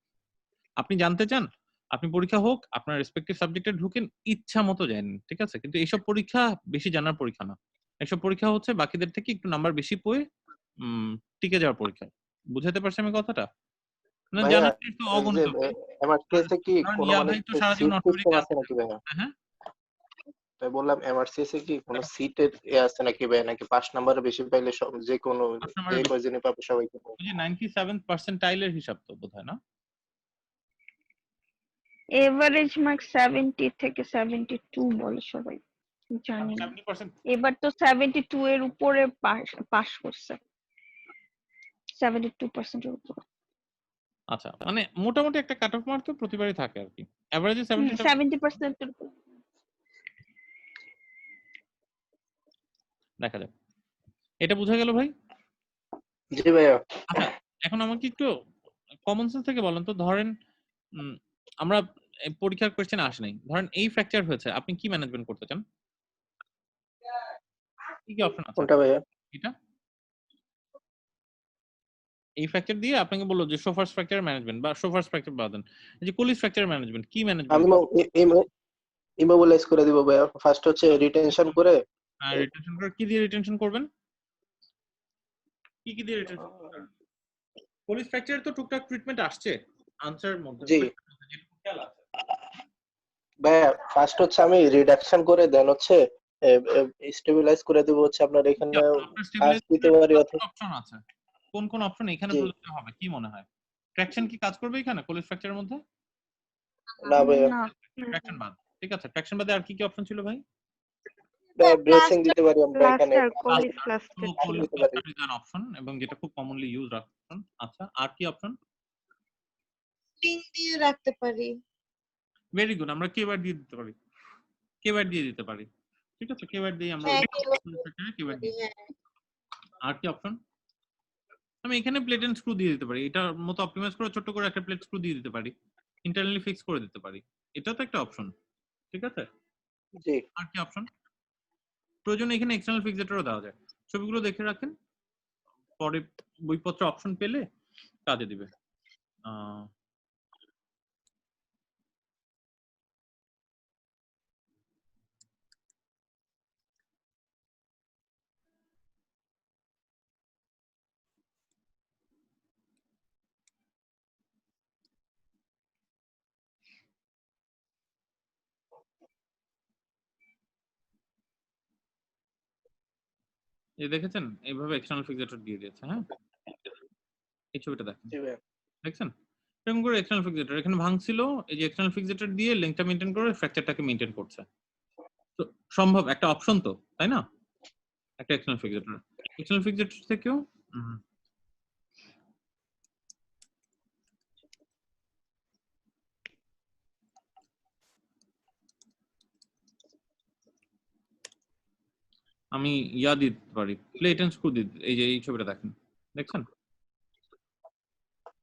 [SPEAKER 1] আপনি জানতে চান, আপনি পরীক্ষা হোক, আপনার রেসপেক্টিভ সাবজেক্টে ঢুকেন, ইচ্ছা মতো যান, ঠিক আছে, কিন্তু এইসব পরীক্ষা বেশি জানার পরীক্ষা না, এসব পরীক্ষা হচ্ছে বাকিদের থেকে একটু নাম্বার বেশি পেয়ে টিকে যাওয়ার পরীক্ষা। বুঝাতে পারছি আমি কথাটা? না,
[SPEAKER 3] ভাইয়া,
[SPEAKER 1] জানার তো
[SPEAKER 3] এই যে
[SPEAKER 1] অগণিত ভাই।
[SPEAKER 3] এমআরসিএস এ কি
[SPEAKER 1] কারণ
[SPEAKER 3] কোনো
[SPEAKER 1] ইয়া
[SPEAKER 3] মানে
[SPEAKER 1] ভাই তো সারাজীবন
[SPEAKER 3] সিট
[SPEAKER 1] অটোমেটিক
[SPEAKER 3] সিস্টেম আছে
[SPEAKER 1] জানতে
[SPEAKER 3] নাকি
[SPEAKER 1] চান।
[SPEAKER 3] ভাইয়া?
[SPEAKER 1] হ্যাঁ,
[SPEAKER 3] তাই বললাম, এমআরসিএস এ কি কোনো সিটের আছে নাকি ভাইয়া, নাকি 5 নাম্বারে বেশি পাইলে সব যে কোনো
[SPEAKER 1] 5
[SPEAKER 3] যে
[SPEAKER 1] নাম্বারের বেশি।
[SPEAKER 3] কয়জনই পাবে সবাইকে পাবে?
[SPEAKER 1] ওই যে 97 পার্সেন্টাইলের হিসাব তো বোধহয় না?
[SPEAKER 2] এভারেজ মার্ক 70 থেকে 72 বলে সবাই, জানি না।
[SPEAKER 1] 70%
[SPEAKER 2] এবার তো 72 এর উপরে পাস করছে, 72% এর উপরে।
[SPEAKER 1] আচ্ছা, মানে মোটামুটি একটা কাট অফ মার্ক তো প্রতিবারই থাকে আর কি, এভারেজে 77।
[SPEAKER 2] 70% এর উপরে।
[SPEAKER 1] দেখা যাক, এটা বোঝা গেল ভাই।
[SPEAKER 3] জি ভাইয়া।
[SPEAKER 1] আচ্ছা, এখন আমাকে একটু কমন সেন্স থেকে বলেন তো, ধরেন আমরা পরীক্ষার কোশ্চেন আসে নাই, ধরেন এই ফ্র্যাকচার হয়েছে, আপনি কি ম্যানেজমেন্ট করতে চান? কি কি অপশন আছে?
[SPEAKER 3] কোনটা ভাইয়া?
[SPEAKER 1] এটা এই ফ্র্যাকচার দিয়ে আপনাকে বললো যে সোফার্স ফ্র্যাকচার ম্যানেজমেন্ট বা সোফার্স ফ্র্যাকচার বাদেন, এই যে কোলিস ফ্র্যাকচার ম্যানেজমেন্ট, কি ম্যানেজমেন্ট?
[SPEAKER 3] আমি ইমোবিলাইজ করে দিব ভাইয়া। ফার্স্ট হচ্ছে রিটেনশন করে।
[SPEAKER 1] রিটেনশন করে কি দিয়ে রিটেনশন করবেন? কি কি দিয়ে রিটেনশন করবেন? কোলিস ফ্র্যাকচারের তো টুকটাক ট্রিটমেন্ট আসছে আনসারের মধ্যে,
[SPEAKER 3] জি
[SPEAKER 1] যেটুকু খেয়াল আছে।
[SPEAKER 3] ভাইয়া, ফার্স্ট হচ্ছে আমি রিডাকশন করে দেন হচ্ছে স্টেবিলাইজ করে দেব হচ্ছে আপনার এখানে
[SPEAKER 1] আপনার
[SPEAKER 3] কাজ দিতে পারি অথবা
[SPEAKER 1] অপশন আছে, কোন কোন অপশন এখানে
[SPEAKER 3] জি
[SPEAKER 1] প্রযোজ্য হবে কি মনে হয়? ট্র্যাকশন কি কাজ করবে এখানে কোলিস ফ্র্যাকচারের মধ্যে?
[SPEAKER 3] না ভাইয়া।
[SPEAKER 2] না,
[SPEAKER 1] ট্র্যাকশন বাদ, ঠিক আছে, ট্র্যাকশন বাদে আর কি কি অপশন ছিল ভাই?
[SPEAKER 3] ব্রেসিং দিতে পারি আমরা এখানে,
[SPEAKER 2] প্লাস্টার, কোলিস প্লাস্টার।
[SPEAKER 1] কোলিস
[SPEAKER 3] দিতে পারি।
[SPEAKER 1] প্লাস্টার ইজ অ্যান অপশন, এবং যেটা খুব কমনলি ইউজ অপশন। আচ্ছা, আর কি অপশন?
[SPEAKER 4] স্টিং দিয়ে রাখতে পারি।
[SPEAKER 1] ভেরি গুড, আমরা কেবার দিয়ে দিতে পারি, কেবার দিয়ে দিতে পারি, ঠিক আছে, কেবার দিয়ে আমরা
[SPEAKER 4] হ্যাঁ,
[SPEAKER 1] কেবার দিয়ে।
[SPEAKER 4] হ্যাঁ।
[SPEAKER 1] আর কি অপশন? আমি এখানে প্লেট এন্ড স্ক্রু দিয়ে দিতে পারি, এটার মতো অপটিমাইজ করে ছোট করে একটা প্লেট স্ক্রু দিয়ে দিতে পারি, ইন্টারনালি ফিক্স করে দিতে পারি, এটা তো একটা অপশন। ঠিক আছে?
[SPEAKER 3] জি
[SPEAKER 1] আর কি অপশন? প্রয়োজনে এখানে এক্সটার্নাল ফিক্সেটরও দেওয়া যায়। ছবিগুলো দেখে রাখেন, পরে বইপত্র অপশন পেলে কাজে দিবে। এই দেখেছেন, এইভাবে এক্সটার্নাল ফিক্সেটর দিয়ে দিয়েছে। হ্যাঁ, এই ছবিটা দেখেন,
[SPEAKER 3] জি ভাইয়া
[SPEAKER 1] দেখছেন? এরকম করে এক্সটার্নাল ফিক্সেটর এখানে ভাঙছিল, এই যে এক্সটার্নাল ফিক্সেটর দিয়ে লেংথটা মেইনটেইন করে ফ্র্যাকচারটাকে মেইনটেইন করছে। তো সম্ভব একটা অপশন তো, তাই না? একটা এক্সটার্নাল ফিক্সেটর। এক্সটার্নাল ফিক্সেটর থেকেও আমি ইয়া দিতে পারি, প্লেট এন্ড স্ক্রু দিতে। এই যে এই ছবিটা দেখেন, দেখছেন?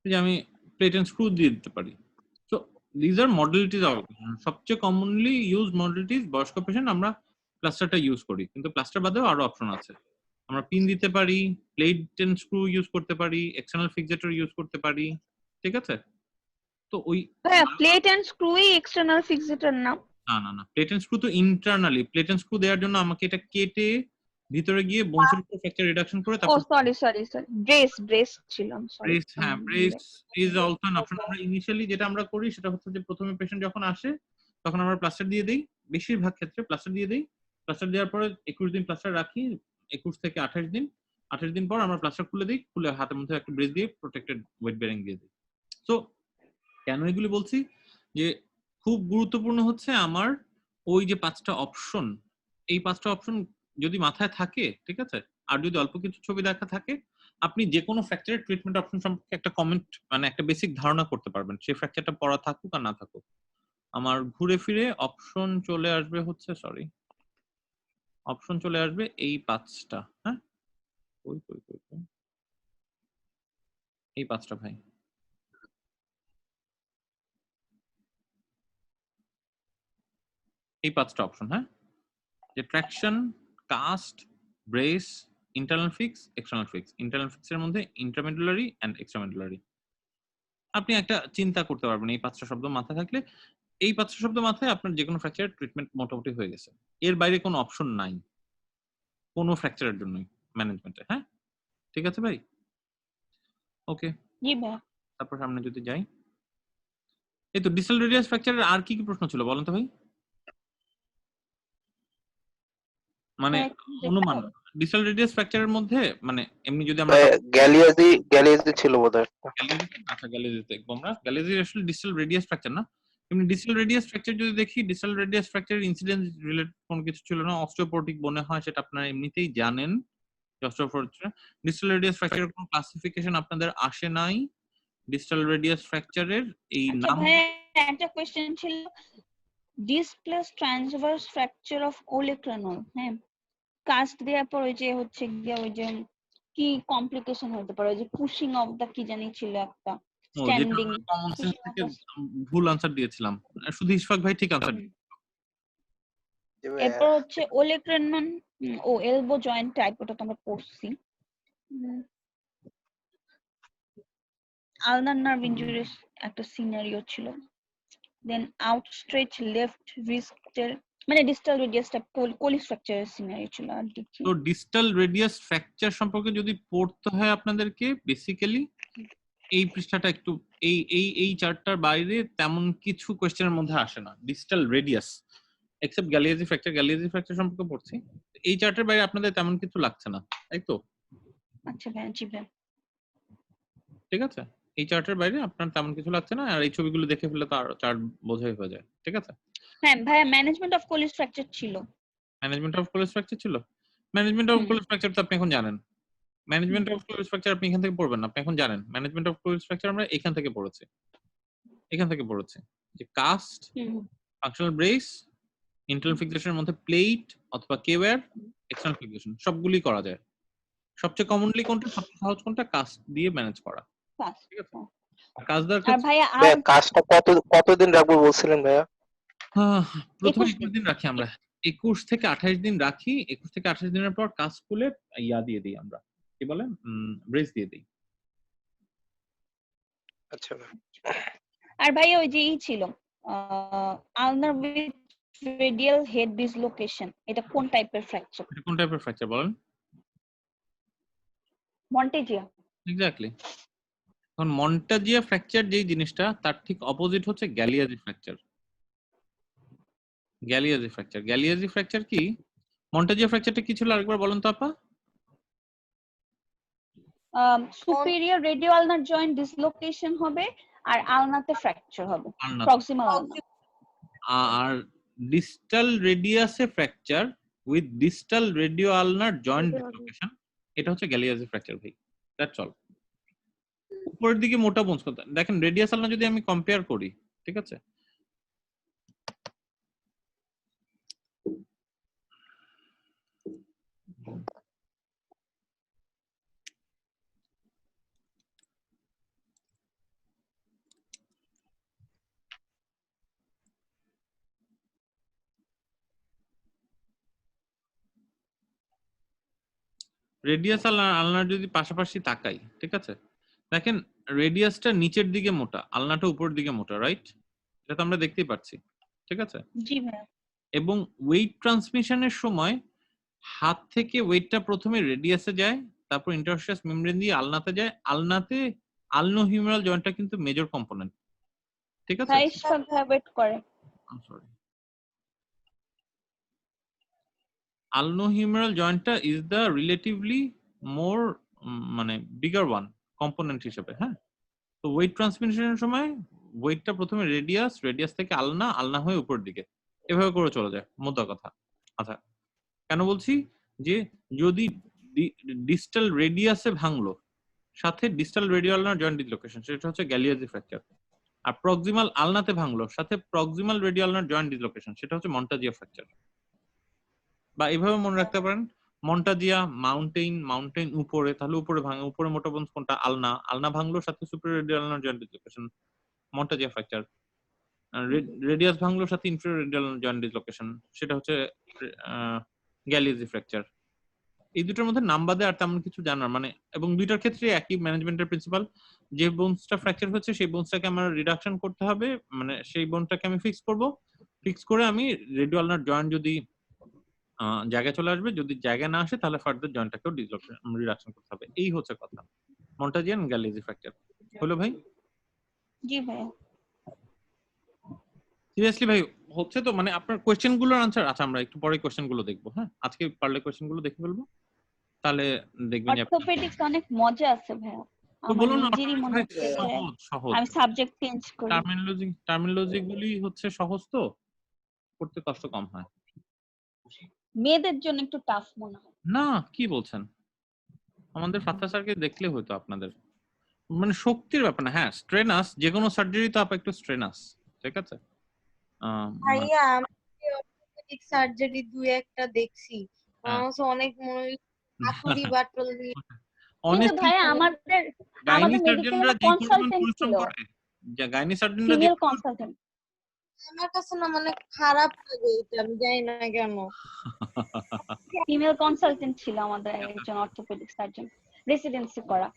[SPEAKER 1] এই যে আমি প্লেট এন্ড স্ক্রু দিয়ে দিতে পারি। সো দিজ আর মডেলিটিস অফ সবচেয়ে কমনলি ইউজ মডেলিটিস। বয়স্ক পেশেন্ট আমরা প্লাস্টারটা ইউজ করি, কিন্তু প্লাস্টার বাদেও আরো অপশন আছে। আমরা পিন দিতে পারি, প্লেট এন্ড স্ক্রু ইউজ করতে পারি, এক্সটার্নাল ফিক্সেটর ইউজ করতে পারি। ঠিক আছে? তো ওই
[SPEAKER 2] হ্যাঁ, প্লেট এন্ড স্ক্রুই এক্সটার্নাল ফিক্সেটর না?
[SPEAKER 1] না প্লেট এন্ড স্ক্রু তো ইন্টারনালি। প্লেট এন্ড স্ক্রু দেওয়ার জন্য আমাকে এটা কেটে ভিতরে গিয়ে বোনসের উপর ফ্র্যাকচার রিডাকশন করে
[SPEAKER 2] ও
[SPEAKER 1] তারপর
[SPEAKER 2] সরি ব্রেস ছিল, সরি।
[SPEAKER 1] ব্রেস। হ্যাঁ, brace is also an option. আমরা ইনিশিয়ালি যেটা আমরা করি সেটা হচ্ছে যে প্রথমে পেশেন্ট যখন আসে তখন আমরা প্লাস্টার দিয়ে দেই, বেশিরভাগ ক্ষেত্রে প্লাস্টার দিয়ে দেই। প্লাস্টার দেওয়ার পরে 21 দিন প্লাস্টার রাখি, 21 থেকে 28 দিন। 28 দিন পর আমরা প্লাস্টার খুলে দিই, খুলে হাতের মধ্যে একটা ব্রেস দিয়ে প্রোটেক্টেড ওয়েট বেয়ারিং দিয়ে দিই। সো কেন এগুলি বলছি যে খুব গুরুত্বপূর্ণ হচ্ছে আমার ওই যে 5টা অপশন, এই 5টা অপশন যদি মাথায় থাকে, ঠিক আছে, আর যদি অল্প কিছু ছবি দেখা থাকে, আপনি যে কোনো ফ্র্যাকচারের ট্রিটমেন্ট অপশন সম্পর্কে একটা কমেন্ট মানে একটা বেসিক ধারণা করতে পারবেন, সেই ফ্র্যাকচারটা পড়া থাকুক আর না থাকুক। আমার ঘুরে ফিরে অপশন চলে আসবে হচ্ছে, সরি, অপশন চলে আসবে এই 5টা। হ্যাঁ, ওই এই 5টা ভাই, এই 5টা অপশন। হ্যাঁ, যে traction, cast, brace, internal fix, external fix. Internal fix এর মধ্যে ইন্টারমেডুলারি এন্ড এক্সট্রামেডুলারি। আপনি একটা চিন্তা করতে পারবেন এই 5টা শব্দ মাথায় থাকলে। এই 5টা শব্দ মাথায় আপনার যে কোনো ফ্র্যাকচারের ট্রিটমেন্ট মোটামুটি হয়ে গেছে। এর বাইরে কোনো অপশন নাই কোনো ফ্র্যাকচারের জন্যই ম্যানেজমেন্টে। হ্যাঁ, ঠিক আছে ভাই? ওকে,
[SPEAKER 2] জি ভাই।
[SPEAKER 1] তারপর সামনে যদি যাই, এই তো ডিসটাল রেডিয়াস ফ্র্যাকচারের আর কি কি প্রশ্ন ছিল বলেন তো ভাই? মানে অনুমান ডিসটাল রেডিয়াস ফ্র্যাকচারের মধ্যে মানে এমনি যদি আমরা
[SPEAKER 3] গ্যালিয়াজি ছিল বোধহয়।
[SPEAKER 1] আচ্ছা, গ্যালেজি দেখবো আমরা। গ্যালেজি আসলে ডিসটাল রেডিয়াস ফ্র্যাকচার না। এমনি ডিসটাল রেডিয়াস ফ্র্যাকচার যদি দেখি, ডিসটাল রেডিয়াস ফ্র্যাকচারের ইনসিডেন্স রিলেটেড কোনো কিছু ছিল না। অস্টিওপোরোটিক বনে হয়, সেটা আপনারা এমনিতেই জানেন। ডিসটাল রেডিয়াস ফ্র্যাকচারের কোনো ক্লাসিফিকেশন আপনাদের আসে নাই। ডিসটাল রেডিয়াস ফ্র্যাকচারের এই
[SPEAKER 2] আচ্ছা
[SPEAKER 1] নাম
[SPEAKER 2] ভাই, একটা কোশ্চেন ছিল, ডিসপ্লেস ট্রান্সভার্স ফ্র্যাকচার অফ ওলেক্রানল, হ্যাঁ, কাস্ট দেওয়ার পর ওই যে হচ্ছে গিয়ে ওই যে কি কমপ্লিকেশন হতে পারে, ওই যে পুশিং অফ দা কি জানি ছিল একটা,
[SPEAKER 1] যেটা
[SPEAKER 2] স্ট্যান্ডিং।
[SPEAKER 1] আমরা কমন সেন্স থেকে ভুল আনসার দিয়েছিলাম, শুধু ইশফাক ভাই ঠিক আনসার।
[SPEAKER 2] এরপর হচ্ছে ওলেক্রানল ও এলবো জয়েন্ট টাইপ, ওটা তো আমরা পড়ছি। আলনার নার্ভ ইনজুরির একটা সিনারিও ছিল। দেন আউটস্ট্রেচ লেফট রিস্টের মানে ডিস্টাল রেডিয়াসটা কোলিস ফ্র্যাকচারের সিনারিও ছিল। আর দেখি
[SPEAKER 1] তো ডিস্টাল রেডিয়াস ফ্র্যাকচার সম্পর্কে যদি পড়তে হয় আপনাদেরকে, বেসিক্যালি এই পৃষ্ঠাটা একটু এই চার্টটার বাইরে তেমন কিছু কোশ্চেনের মধ্যে আসে না। ডিস্টাল রেডিয়াস এক্সেপ্ট গ্যালিয়াজি ফ্র্যাকচার সম্পর্কে পড়ছি। এই চার্টের বাইরে আপনাদের তেমন কিছু লাগছে না, তাই তো?
[SPEAKER 2] আচ্ছা ভাই, জি ভাই।
[SPEAKER 1] ঠিক আছে, এই চার্টের বাইরে আপনার তেমন কিছু লাগছে না। আর এই ছবিগুলো দেখে ফেললে তো আর চার্ট বোঝাই হয়ে যায়। ঠিক আছে,
[SPEAKER 2] হ্যাঁ ভাই, ম্যানেজমেন্ট অফ কোলিস ফ্র্যাকচার ছিল।
[SPEAKER 1] ম্যানেজমেন্ট অফ কোলিস ফ্র্যাকচার ছিল। ম্যানেজমেন্ট অফ কোলিস ফ্র্যাকচার তো আপনি এখন জানেন। ম্যানেজমেন্ট অফ কোলিস ফ্র্যাকচার আপনি এখান থেকে পড়বেন না, আপনি এখন জানেন। ম্যানেজমেন্ট অফ কোলিস ফ্র্যাকচার আমরা এখান থেকে পড়েছি, যে কাস্ট, ফাংশনাল ব্রেস, ইন্টারনাল ফিক্সেশনের মধ্যে প্লেট অথবা কেওয়ার, এক্সটার্নাল ফিক্সেশন সবগুলি করা যায়। সবচেয়ে কমনলি কোনটা, সবচেয়ে সহজ কোনটা? কাস্ট দিয়ে ম্যানেজ করা। ঠিক আছে, কাজ দেওয়ার
[SPEAKER 2] আর
[SPEAKER 1] ক্ষেত্রে
[SPEAKER 2] ভাইয়া
[SPEAKER 3] কাজটা কতদিন রাখবো বলছিলেন ভাইয়া?
[SPEAKER 1] প্রথমে
[SPEAKER 2] 21
[SPEAKER 1] 21 দিন রাখি আমরা, 21 থেকে 28 দিন রাখি। 21 থেকে 28 দিনের পর কাজ খুলে ইয়া দিয়ে দিই আমরা, কি বলে, ব্রেস দিয়ে দিই।
[SPEAKER 3] আচ্ছা ভাই।
[SPEAKER 2] আর ভাই ওই যে ই ছিল ulnar with radial head dislocation, এটা কোন টাইপের ফ্র্যাকচার?
[SPEAKER 1] এটা কোন টাইপের ফ্র্যাকচার বলেন?
[SPEAKER 2] মন্টেজিয়া।
[SPEAKER 1] এক্স্যাক্টলি। এখন মন্টাজিয়া ফ্র্যাকচার যেই জিনিসটা, তার ঠিক অপোজিট হচ্ছে Galeazzi fracture. Galeazzi fracture, Galeazzi fracture কি? মন্টাজিয়া ফ্র্যাকচারটা কি ছিল আরেকবার বলেন তো আপা?
[SPEAKER 2] Superior radio ulnar joint dislocation হবে আর আলনাতে ফ্র্যাকচার হবে,
[SPEAKER 1] আলনা।
[SPEAKER 2] Proximal ulna.
[SPEAKER 1] আর ডিস্টাল রেডিয়াসে fracture with distal radio ulnar joint dislocation, এটা হচ্ছে গ্যালিয়াজি ফ্র্যাকচার ভাই। That's all. উপরের দিকে মোটা বোনস কথা দেখেন, রেডিয়াস আলনা যদি আমি কম্পেয়ার করি, ঠিক আছে, রেডিয়াস আলনার যদি পাশাপাশি তাকাই, ঠিক আছে, দেখেন রেডিয়াসটা নিচের দিকে মোটা, আলনাটা উপরের দিকে মোটা, রাইট? এটা তো আমরা দেখতেই পাচ্ছি, ঠিক আছে।
[SPEAKER 2] জি ভাই।
[SPEAKER 1] এবং ওয়েট ট্রান্সমিশনের সময় হাত থেকে ওয়েটটা প্রথমে রেডিয়াসে যায়, তারপর ইন্টারস্টিয়াস মেমব্রেন দিয়ে আলনাতে যায়। আলনাতে আলনোহিউমেরাল জয়েন্টটা কিন্তু মেজর কম্পোনেন্ট, ঠিক আছে।
[SPEAKER 2] ভাই সব ওয়েট করে।
[SPEAKER 1] সরি, আলনোহিউমেরাল জয়েন্টটা ইজ দ্য রিলেটিভলি মোর মানে বিগার ওয়ান কম্পোনেন্ট হিসেবে, হ্যাঁ। তো ওয়েট ট্রান্সমিশনের সময় ওয়েটটা প্রথমে রেডিয়াস, রেডিয়াস থেকে আলনা, আলনা হয়ে উপরের দিকে, এভাবে করে চলে যায় মোদ্দা কথা। আচ্ছা, কেন বলছি যে যদি ডিস্টাল রেডিয়াসে ভাঙলো, সাথে distal radio ulnar joint dislocation, সেটা হচ্ছে গ্যালিয়াজি ফ্র্যাকচার। আর প্রক্সিমাল আলনাতে ভাঙলো, সাথে proximal radio ulnar joint dislocation, সেটা হচ্ছে মন্টাজিয়া ফ্র্যাকচার। বা এভাবে মনে রাখতে পারেন, মন্টাজিয়া মাউন্টেইন, মাউন্টেইন উপরে, তাহলে উপরে ভাঙে, উপরে মোটা বোনস কোনটা? আলনা, আলনা ভাঙলো, সাথে superior radio ulnar joint dislocation, Monteggia fracture. Radius ভাঙলো, সাথে ইনফেরিয়র রেডিয়াল জয়েন্ট ডিসলোকেশন, সেটা হচ্ছে গ্যালিয়াজি ফ্র্যাকচার। এই দুটোর মধ্যে নাম বাদে আর তেমন কিছু জানার মানে, এবং দুইটার ক্ষেত্রে একই ম্যানেজমেন্টের প্রিন্সিপাল। যে বোনসটা ফ্র্যাকচার হচ্ছে সেই বোনসটাকে আমার রিডাকশন করতে হবে, মানে সেই বোনটাকে আমি ফিক্স করব, ফিক্স করে আমি রেডিও আলনার জয়েন্ট যদি জায়গায় চলে আসবে, যদি জায়গা না আসে তাহলে ফার্দার জয়েন্টটাকেও রিডাকশন করতে হবে। এই হচ্ছে কথা, মন্টাজিয়ান গ্যালিয়াজি ফ্র্যাকচার। হলো ভাই?
[SPEAKER 2] জি ভাই।
[SPEAKER 1] সিরিয়াসলি ভাই হচ্ছে তো, মানে আপনার কোশ্চেন গুলোর আনসার, আচ্ছা আমরা একটু পরে কোশ্চেন গুলো দেখবো, হ্যাঁ আজকে পারলে কোশ্চেন গুলো দেখে ফেলবো, তাহলে দেখবেন আপনি।
[SPEAKER 2] অর্থোপেডিক্স অনেক মজা আছে ভাই,
[SPEAKER 1] তো
[SPEAKER 2] আমার
[SPEAKER 1] বলুন না,
[SPEAKER 2] নিজেরই মনে
[SPEAKER 1] ভাই
[SPEAKER 2] হচ্ছে যে
[SPEAKER 1] সহজ সহজ,
[SPEAKER 2] আমি সাবজেক্ট চেঞ্জ করি।
[SPEAKER 1] টার্মিনোলজি গুলি হচ্ছে সহজ, তো পড়তে কষ্ট কম হয়।
[SPEAKER 2] মেয়েদের জন্য একটু টাফ মনে হয়।
[SPEAKER 1] না, কি বলছেন? আমাদের ফাত্তা স্যারকে দেখলে হয়তো আপনাদের মানে শক্তির ব্যাপার না, হ্যাঁ স্ট্রেনাস, যে কোনো সার্জারি তো আপা একটু স্ট্রেনাস, ঠিক আছে।
[SPEAKER 4] ভাইয়া আমি অর্থোপেডিক সার্জারি দুই একটা দেখছি, অনেক হাতুড়ি বাটুলি।
[SPEAKER 2] কিন্তু
[SPEAKER 1] অনেস্টলি
[SPEAKER 2] ভাই আমাদের
[SPEAKER 1] গাইনি
[SPEAKER 2] মেডিকেলে
[SPEAKER 1] সার্জনরা
[SPEAKER 2] না
[SPEAKER 1] যে পরিমাণ
[SPEAKER 2] কনসালটেন্ট
[SPEAKER 1] পরিশ্রম
[SPEAKER 2] ছিল,
[SPEAKER 1] করে, যে গাইনি সার্জনরা যে
[SPEAKER 2] ফিমেল কনসালটেন্ট।
[SPEAKER 4] আমার কাছে না মানে খারাপ লাগে এটা, আমি জানি না কেন।
[SPEAKER 2] ফিমেল কনসালটেন্ট ছিল আমাদের একজন অর্থোপেডিক সার্জন, রেসিডেন্সি করা।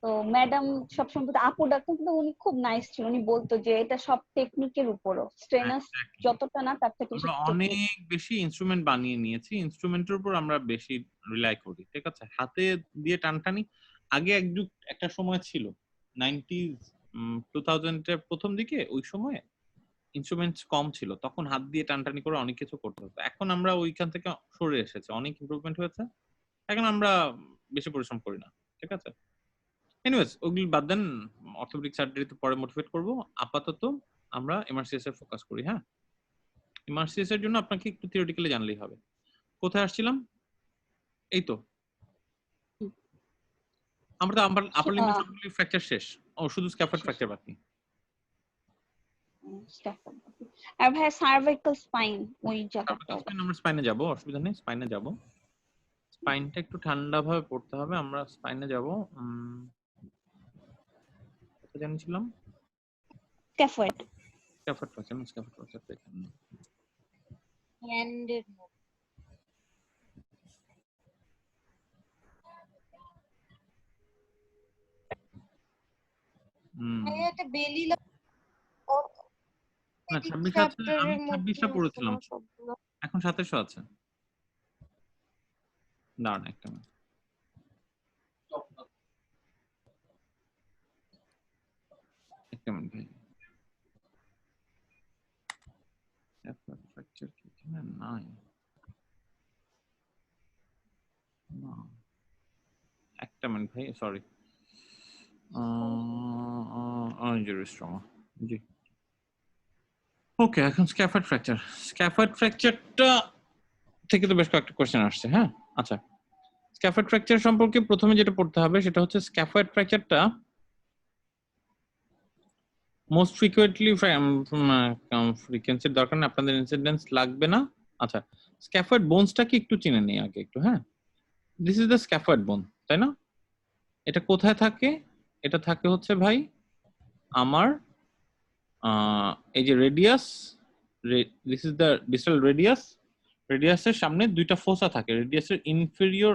[SPEAKER 2] তো ম্যাডাম সবসময় বলতো আপু ডাক্তার, কিন্তু উনি খুব নাইস ছিল। উনি বলতো যে এটা সব টেকনিকের উপরও, স্ট্রেনাস যতটা না তার থেকে বেশি
[SPEAKER 1] আমরা
[SPEAKER 2] টেকনিক।
[SPEAKER 1] অনেক বেশি ইনস্ট্রুমেন্ট বানিয়ে নিয়েছি, ইনস্ট্রুমেন্টের উপর আমরা বেশি রিলাই করি, ঠিক আছে। হাতে দিয়ে টানটানি আগে একটা সময় ছিল 90s 2000 এর প্রথম দিকে, ওই সময়ে ইনস্ট্রুমেন্টস কম ছিল, তখন হাত দিয়ে টানটানি করে অনেক কিছু করতে হতো। এখন আমরা ওইখান থেকে সরে এসেছি, অনেক ইমপ্রুভমেন্ট হয়েছে, এখন আমরা বেশি পরিশ্রম করি না, ঠিক আছে। এনিওয়েজ ওগুলি বাদ দেন, অর্থোপেডিক সার্জারিতে পরে মোটিভেট করব। আপাতত আমরা এমআরসিএস এর ফোকাস করি, হ্যাঁ। এমআরসিএস এর জন্য আপনাকে একটু থিওরিটিক্যালি জানলেই হবে। কোথায় আসছিলাম? এই তো আমরা তো আপার লিম্বের সবগুলি ফ্র্যাকচার শেষ, ও শুধু স্ক্যাফোল্ড ফ্র্যাকচার বাকি।
[SPEAKER 2] আর ভাই সার্ভাইকাল স্পাইন, ওই জায়গাটা
[SPEAKER 1] আমরা স্পাইনে যাব, অসুবিধা নেই, স্পাইনে যাব। স্পাইনটা একটু ঠান্ডা ভাবে পড়তে হবে, আমরা স্পাইনে যাব। কোথায় জানিয়েছিলাম?
[SPEAKER 2] Scaffold.
[SPEAKER 1] Scaffold fracture, scaffold fracture এখানে
[SPEAKER 4] হ্যান্ডের একটা বেলি
[SPEAKER 1] না 26 আছে, আমি 26টা পড়েছিলাম, এখন 2700 আছে। দাঁড়ান একটা মিনিট, একটা মিনিট ভাই। ফ্র্যাকচার কি এখানে নাই? না, একটা মিনিট ভাই, সরি। জি ওকে, এখন স্ক্যাফয়েড ফ্র্যাকচার। স্ক্যাফয়েড ফ্র্যাকচারটা থেকে তো বেশ কয়েকটা কোশ্চেন আসছে। হ্যাঁ, আচ্ছা, স্ক্যাফয়েড ফ্র্যাকচার সম্পর্কে প্রথমে যেটা পড়তে হবে সেটা হচ্ছে স্ক্যাফয়েড ফ্র্যাকচারটা মোস্ট ফ্রিকুয়েন্টলি ফ্রিকোয়েন্সির দরকার না, আপনাদের ইনসিডেন্স লাগবে না। আচ্ছা, স্ক্যাফয়েড বোনসটাকে একটু চিনে নিই আগে একটু। হ্যাঁ, দিস ইজ দ্য স্ক্যাফয়েড বোন, তাই না? এটা কোথায় থাকে? এটা থাকে হচ্ছে ভাই আমার এই যে radius, this is the distal radius. রেডিয়াসের সামনে দুইটা ফোসা থাকে, রেডিয়াসের ইনফেরিয়র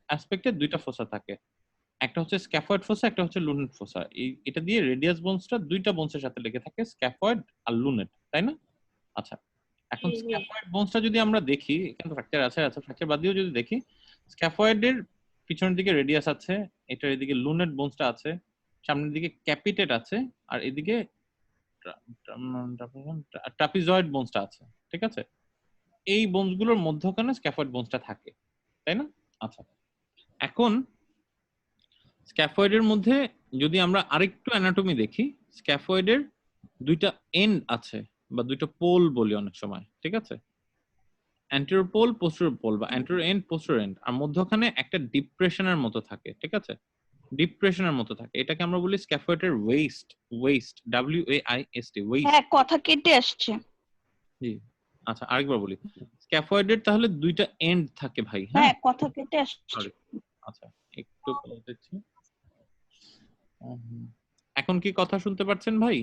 [SPEAKER 1] অ্যাসপেক্টে দুইটা ফোসা থাকে, একটা হচ্ছে স্ক্যাফয়েড ফোসা, একটা হচ্ছে লুনেট ফোসা। এটা দিয়ে রেডিয়াস বোনসটা দুইটা বোনসের সাথে লেগে থাকে, স্ক্যাফয়েড আর লুনেট, তাই না? আচ্ছা, এখন স্ক্যাফয়েড বোনসটা যদি আমরা দেখি, এখানে ফ্র্যাকচার আছে, আচ্ছা ফ্র্যাকচার বাদ দিয়েও যদি দেখি, স্ক্যাফয়েডের পিছনের দিকে রেডিয়াস আছে, এটার এদিকে লুনেট বোনসটা আছে, সামনের দিকে ক্যাপিটেট আছে, আর এদিকে ট্রাপিজয়েড বোনসটা আছে, ঠিক আছে? এই বোনসগুলোর মধ্যখানে স্ক্যাফয়েড বোনসটা থাকে, তাই না? আচ্ছা, এখন স্ক্যাফয়েডের মধ্যে যদি আমরা আরেকটু অ্যানাটমি দেখি, স্ক্যাফয়েডের দুইটা এন্ড আছে বা দুইটা পোল বলি অনেক সময়, ঠিক আছে? অ্যান্টেরিয়র পোল, পোস্টেরিয়র পোল, বা অ্যান্টেরিয়র এন্ড, পোস্টেরিয়র এন্ড, আর মধ্যখানে একটা ডিপ্রেশনের মতো থাকে, ঠিক আছে? ডিপ্রেশনের মতো থাকে, এটাকে আমরা বলি স্ক্যাফয়েডের ওয়েস্ট। West, WAIST, West.
[SPEAKER 2] হ্যাঁ, কথা কেটে আসছে।
[SPEAKER 1] জি, আচ্ছা আরেকবার বলি, স্ক্যাফয়েডের তাহলে দুইটা এন্ড থাকে ভাই।
[SPEAKER 2] হ্যাঁ, কথা কেটে আসছে।
[SPEAKER 1] সরি, আচ্ছা একটু দেখছি। এখন কি কথা শুনতে পাচ্ছেন ভাই?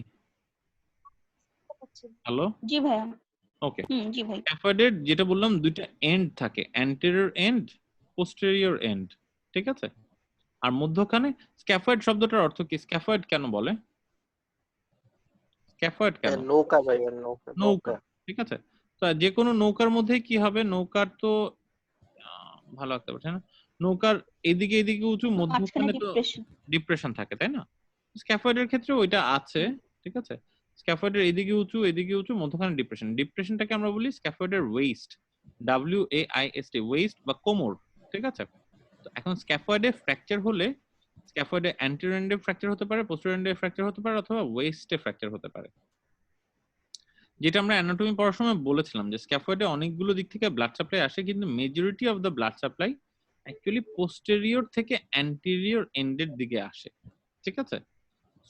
[SPEAKER 1] হ্যালো,
[SPEAKER 2] জি ভাইয়া।
[SPEAKER 1] ওকে।
[SPEAKER 2] জি ভাই।
[SPEAKER 1] স্ক্যাফয়েডের যেটা বললাম দুইটা এন্ড থাকে, অ্যান্টেরিয়র এন্ড, পোস্টেরিয়র এন্ড, ঠিক আছে? আর মধ্যখানে স্ক্যাফয়েড শব্দটার অর্থ কি? স্ক্যাফয়েড কেন বলে? স্ক্যাফয়েড কেন?
[SPEAKER 3] নৌকা ভাইয়া, নৌকা।
[SPEAKER 1] নৌকা, ঠিক আছে? তো যে কোনো নৌকার মধ্যে কি হবে? নৌকার তো ভালো লাগতে পারছে না, নৌকার এদিকে এদিকে উঁচু, মধ্যখানে তো ডিপ্রেশন থাকে, তাই না? স্ক্যাফয়েডের ক্ষেত্রে ওইটা আছে, ঠিক আছে? স্ক্যাফয়েডের এদিকে উঁচু, মধ্যখানে ডিপ্রেশন। ডিপ্রেশনটাকে আমরা বলি স্ক্যাফয়েডের ওয়েস্ট, WAIST, ওয়েস্ট বা কোমর, ঠিক আছে? তো এখন স্ক্যাফয়েডে ফ্র্যাকচার হলে, স্ক্যাফয়েডে অ্যান্টেরিয়র এন্ডে ফ্র্যাকচার হতে পারে, পোস্টেরিয়র এন্ডে ফ্র্যাকচার হতে পারে, অথবা ওয়েস্টে ফ্র্যাকচার হতে পারে। যেটা আমরা অ্যানাটমি পড়ার সময় বলেছিলাম যে স্ক্যাফয়েডে অনেকগুলো দিক থেকে ব্লাড সাপ্লাই আসে, কিন্তু majority of the blood supply actually posterior থেকে অ্যান্টেরিয়র এন্ডের দিকে আসে, ঠিক আছে?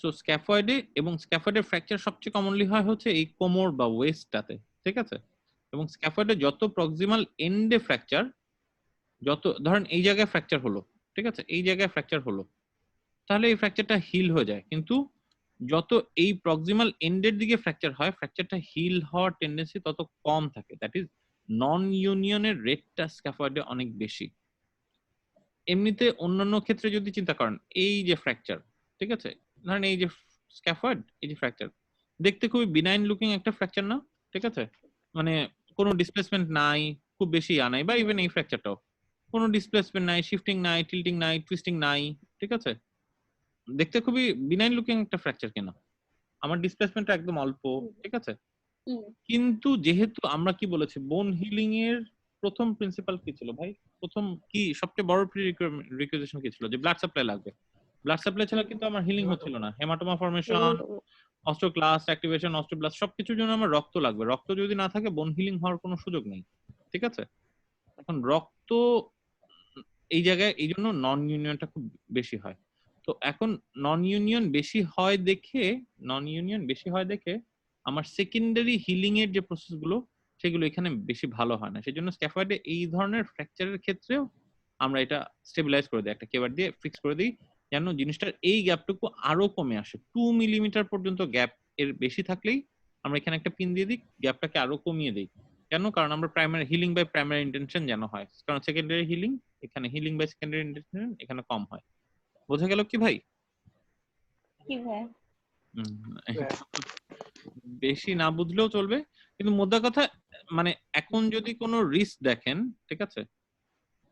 [SPEAKER 1] সো স্ক্যাফয়েডে, এবং স্ক্যাফয়েডের ফ্র্যাকচার সবচেয়ে কমনলি হয় হচ্ছে এই কোমর বা ওয়েস্টটাতে, ঠিক আছে? এবং স্ক্যাফয়েডে যত প্রক্সিমাল এন্ডে ফ্র্যাকচার, যত ধরেন এই জায়গায় ফ্র্যাকচার হলো, ঠিক আছে, এই জায়গায় ফ্র্যাকচার হলো, তাহলে এই ফ্র্যাকচারটা হিল হয়ে যায়। কিন্তু যত এই প্রক্সিমাল এন্ডের দিকে ফ্র্যাকচার হয়, ফ্র্যাকচারটা হিল হওয়ার টেন্ডেন্সি তত কম থাকে। দ্যাট ইজ নন ইউনিয়নের রেটটা স্ক্যাফয়েডে অনেক বেশি। এমনিতে অন্যান্য ক্ষেত্রে যদি চিন্তা করেন, এই যে ফ্র্যাকচার, ঠিক আছে, ধরেন এই যে স্ক্যাফয়েড, এই যে ফ্র্যাকচার দেখতে খুবই বিনাইন লুকিং একটা ফ্র্যাকচার না, ঠিক আছে? মানে কোনো ডিসপ্লেসমেন্ট নাই, খুব বেশি নাই, বা ইভেন এই ফ্র্যাকচারটাও কোনো ডিসপ্লেসমেন্ট নাই, শিফটিং নাই, টিল্টিং নাই, টুইস্টিং নাই, ঠিক আছে? দেখতে খুবই বিনাইন লুকিং একটা ফ্র্যাকচার কিনা, আমার ডিসপ্লেসমেন্টটা একদম অল্প, ঠিক আছে? কিন্তু যেহেতু আমরা কি বলেছি, বোন হিলিং এর প্রথম প্রিন্সিপাল কি ছিল ভাই? প্রথম কি সবচেয়ে বড় প্রিরিকুইজিশন কি ছিল? যে ব্লাড সাপ্লাই লাগবে। ব্লাড সাপ্লাই ছাড়া কিন্তু আমার হিলিং হচ্ছিল না। Haematoma formation, osteoclast activation, osteoblast সবকিছুর জন্য আমার রক্ত লাগবে। রক্ত যদি না থাকে বোন হিলিং হওয়ার কোনো সুযোগ নেই, ঠিক আছে? এখন রক্ত এই জায়গায় এই জন্য নন ইউনিয়নটা খুব বেশি হয়। তো এখন নন ইউনিয়ন বেশি হয় দেখে আমার সেকেন্ডারি হিলিং এর যে প্রসেস গুলো, সেগুলো এখানে বেশি ভালো হয় না। সেজন্য স্ক্যাফয়েডে এই ধরনের ফ্র্যাকচারের ক্ষেত্রেও আমরা এটা স্টেবিলাইজ করে দিই, একটা কেবার দিয়ে ফিক্স করে দিই, যেন জিনিসটার এই গ্যাপটুকু আরো কমে আসে। 2 মিলিমিটার পর্যন্ত গ্যাপ এর বেশি থাকলেই আমরা এখানে একটা পিন দিয়ে দিই, গ্যাপটাকে আরো কমিয়ে দিই। কেন? কারণ আমরা primary healing by primary intention যেন হয়, কারণ সেকেন্ডারি হিলিং এখানে হিলিং বাই সেকেন্ডারি ইন্টেনশন এখানে কম হয়। বোঝা গেল কি ভাই?
[SPEAKER 2] কি ভাই?
[SPEAKER 1] বেশি না বুঝলেও চলবে, কিন্তু মোদ্দা কথা মানে এখন যদি কোনো রিস্ক দেখেন, ঠিক আছে,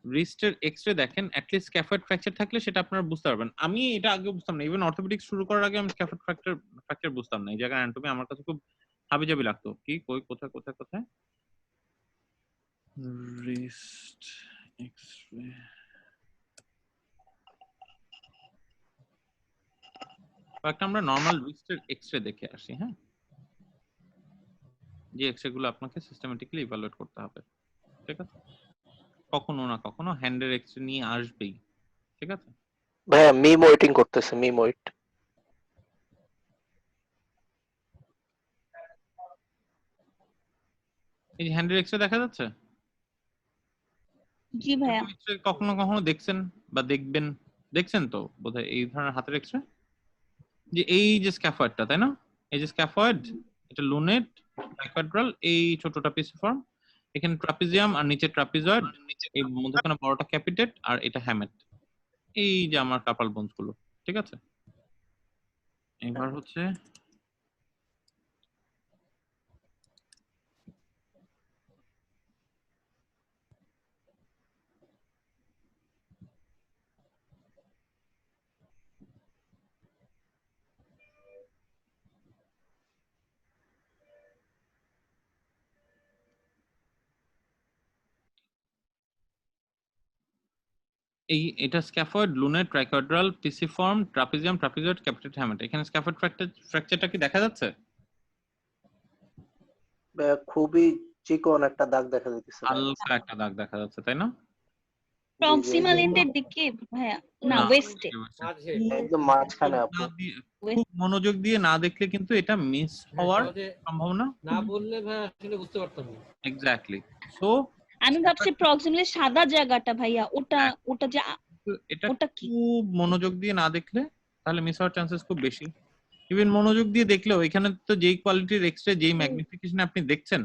[SPEAKER 1] রিস্টের এক্সরে দেখেন, অ্যাটলিস্ট স্ক্যাফয়েড ফ্র্যাকচার থাকলে সেটা আপনারা বুঝতে পারবেন। আমি এটা আগে বুঝতাম না, ইভেন অর্থোপেডিক্স শুরু করার আগে আমি স্ক্যাফয়েড ফ্র্যাকচার বুঝতাম না। এই জায়গায় অ্যানাটমি আমার কাছে খুব হাবিজাবি লাগতো। কি কই কোথায় কোথায় কোথায় রিস্ট এক্সরে, একটা আমরা নরমাল রিস্টের এক্সরে দেখে আসি। হ্যাঁ, যে এক্সরে গুলো আপনাকে সিস্টেমেটিক্যালি ইভালুয়েট করতে হবে, ঠিক আছে? কখনো না কখনো হ্যান্ডের এক্সরে নিয়ে আসবেই, ঠিক আছে?
[SPEAKER 3] ভাইয়া মিম ওয়েটিং করতেছে, মিম ওয়েট।
[SPEAKER 1] এই যে হ্যান্ডের এক্সরে দেখা যাচ্ছে,
[SPEAKER 2] জি ভাইয়া।
[SPEAKER 1] এক্সরে কখনো কখনো দেখছেন বা দেখবেন, দেখছেন তো বোধহয় এই ধরনের হাতের এক্সরে, যে এই যে স্ক্যাফয়েডটা, তাই না? এই যে স্ক্যাফয়েড, এটা লুনেট ট্রাইকোয়াড্রাল, এই ছোটটা পিসিফর্ম, এখানে ট্রাপিজিয়াম আর নিচে ট্রাপিজয়েড, এই মধ্যখানে বড়টা ক্যাপিটেট আর এটা হ্যামেট। এই যে আমার কার্পাল বোনস গুলো, ঠিক আছে? এবার হচ্ছে এটা scaphoid, lunate, triquetral, pisiform, trapezium, trapezoid, capitate, hamate. এখানে স্ক্যাফয়েড ফ্র্যাকচারটা কি দেখা যাচ্ছে?
[SPEAKER 3] ভাইয়া খুবই চিকন একটা দাগ দেখা যাচ্ছে।
[SPEAKER 1] হালকা একটা দাগ দেখা যাচ্ছে, তাই না?
[SPEAKER 2] প্রক্সিমাল এন্ডের দিকে ভাইয়া, না ওয়েস্টে,
[SPEAKER 3] একদম মাঝখানে আপু।
[SPEAKER 1] খুব মনোযোগ দিয়ে না দেখলে কিন্তু এটা মিস হওয়ার সম্ভাবনা
[SPEAKER 5] না বললে ভাই আসলে বুঝতে পারতাম না।
[SPEAKER 1] এক্স্যাক্টলি। সো
[SPEAKER 2] আমি ভাবছি প্রক্সিমালি সাদা জায়গাটা ভাইয়া, ওটা ওটা যে
[SPEAKER 1] এটা
[SPEAKER 2] ওটা কি?
[SPEAKER 1] খুব মনোযোগ দিয়ে না দেখলে তাহলে মিস হওয়ার চান্সেস খুব বেশি। ইভেন মনোযোগ দিয়ে দেখলেও এখানে তো যেই কোয়ালিটির এক্সরে, যেই ম্যাগনিফিকেশন আপনি দেখছেন,